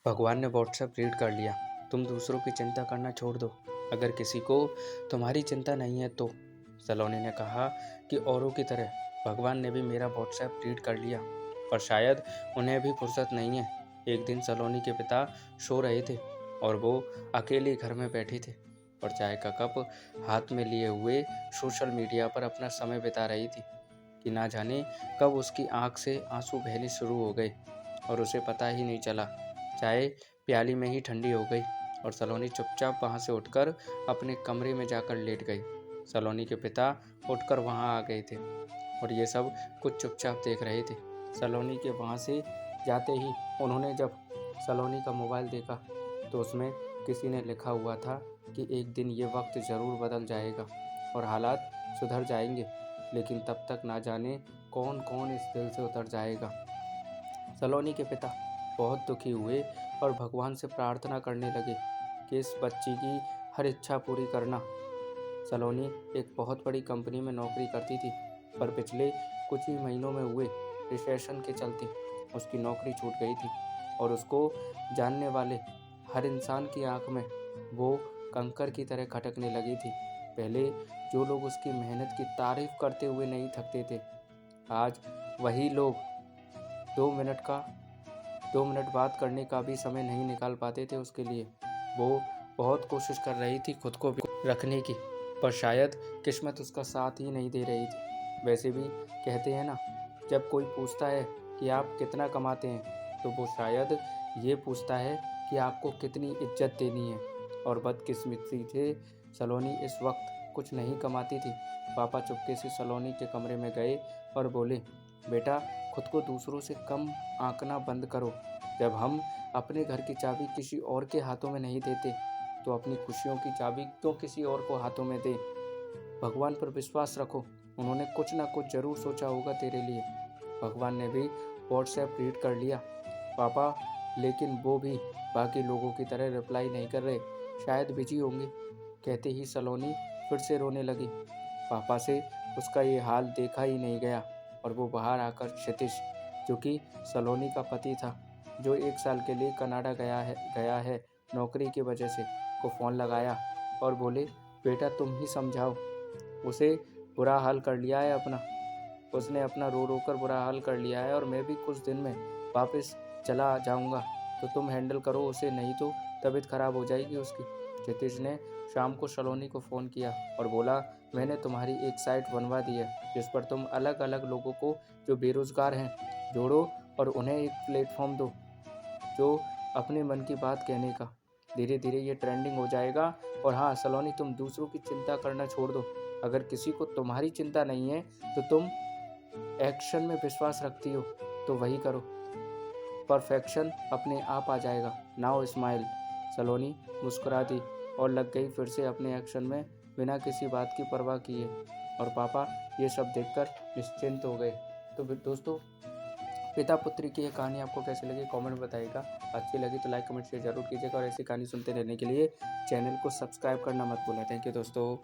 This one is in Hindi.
भगवान ने व्हाट्सएप रीड कर लिया। तुम दूसरों की चिंता करना छोड़ दो, अगर किसी को तुम्हारी चिंता नहीं है तो। सलोनी ने कहा कि औरों की तरह भगवान ने भी मेरा व्हाट्सएप रीड कर लिया, पर शायद उन्हें भी फुर्सत नहीं है। एक दिन सलोनी के पिता सो रहे थे और वो अकेले घर में बैठी थे और चाय का कप हाथ में लिए हुए सोशल मीडिया पर अपना समय बिता रही थी कि ना जाने कब उसकी आंख से आंसू बहने शुरू हो गए और उसे पता ही नहीं चला। चाय प्याली में ही ठंडी हो गई और सलोनी चुपचाप वहां से उठकर अपने कमरे में जाकर लेट गई। सलोनी के पिता उठकर वहां आ गए थे और ये सब कुछ चुपचाप देख रहे थे। सलोनी के वहां से जाते ही उन्होंने जब सलोनी का मोबाइल देखा तो उसमें किसी ने लिखा हुआ था कि एक दिन ये वक्त ज़रूर बदल जाएगा और हालात सुधर जाएंगे, लेकिन तब तक ना जाने कौन कौन इस दिल से उतर जाएगा। सलोनी के पिता बहुत दुखी हुए और भगवान से प्रार्थना करने लगे कि इस बच्ची की हर इच्छा पूरी करना। सलोनी एक बहुत बड़ी कंपनी में नौकरी करती थी, पर पिछले कुछ ही महीनों में हुए रिसेशन के चलते उसकी नौकरी छूट गई थी और उसको जानने वाले हर इंसान की आंख में वो कंकर की तरह खटकने लगी थी। पहले जो लोग उसकी मेहनत की तारीफ करते हुए नहीं थकते थे, आज वही लोग 2 मिनट का 2 मिनट बात करने का भी समय नहीं निकाल पाते थे उसके लिए। वो बहुत कोशिश कर रही थी खुद को रखने की, पर शायद किस्मत उसका साथ ही नहीं दे रही थी। वैसे भी कहते हैं ना, जब कोई पूछता है कि आप कितना कमाते हैं तो वो शायद ये पूछता है कि आपको कितनी इज्जत देनी है। और बदकिस्मती से सलोनी इस वक्त कुछ नहीं कमाती थी। पापा चुपके से सलोनी के कमरे में गए और बोले, बेटा खुद को दूसरों से कम आंकना बंद करो। जब हम अपने घर की चाबी किसी और के हाथों में नहीं देते तो अपनी खुशियों की चाबी क्यों किसी और को हाथों में दे। भगवान पर विश्वास रखो, उन्होंने कुछ ना कुछ जरूर सोचा होगा तेरे लिए। भगवान ने भी व्हाट्सएप रीड कर लिया पापा, लेकिन वो भी बाकी लोगों की तरह रिप्लाई नहीं कर रहे, शायद बिजी होंगे। कहते ही सलोनी फिर से रोने लगी। पापा से उसका ये हाल देखा ही नहीं गया और वो बाहर आकर क्षितिज, जो कि सलोनी का पति था, जो 1 साल के लिए कनाडा गया है नौकरी की वजह से, को फ़ोन लगाया और बोले, बेटा तुम ही समझाओ, उसे बुरा हाल कर लिया है अपना। उसने अपना रो रो कर बुरा हाल कर लिया है और मैं भी कुछ दिन में वापस चला जाऊंगा, तो तुम हैंडल करो उसे, नहीं तो तबीयत खराब हो जाएगी उसकी। क्षितिज ने शाम को सलोनी को फ़ोन किया और बोला, मैंने तुम्हारी एक साइट बनवा दी है जिस पर तुम अलग अलग लोगों को जो बेरोज़गार हैं जोड़ो और उन्हें एक प्लेटफॉर्म दो जो अपने मन की बात कहने का। धीरे धीरे ये ट्रेंडिंग हो जाएगा। और हाँ सलोनी, तुम दूसरों की चिंता करना छोड़ दो। अगर किसी को तुम्हारी चिंता नहीं है तो तुम एक्शन में विश्वास रखती हो तो वही करो, परफेक्शन अपने आप आ जाएगा। Now smile. सलोनी मुस्कुरा दी और लग गई फिर से अपने एक्शन में बिना किसी बात की परवाह किए। और पापा ये सब देखकर निश्चिंत हो गए। तो दोस्तों, पिता पुत्री की ये कहानी आपको कैसी लगी कमेंट में बताइएगा। अच्छी लगी तो लाइक कमेंट शेयर जरूर कीजिएगा और ऐसी कहानी सुनते रहने के लिए चैनल को सब्सक्राइब करना मत भूलें। थैंक यू दोस्तों।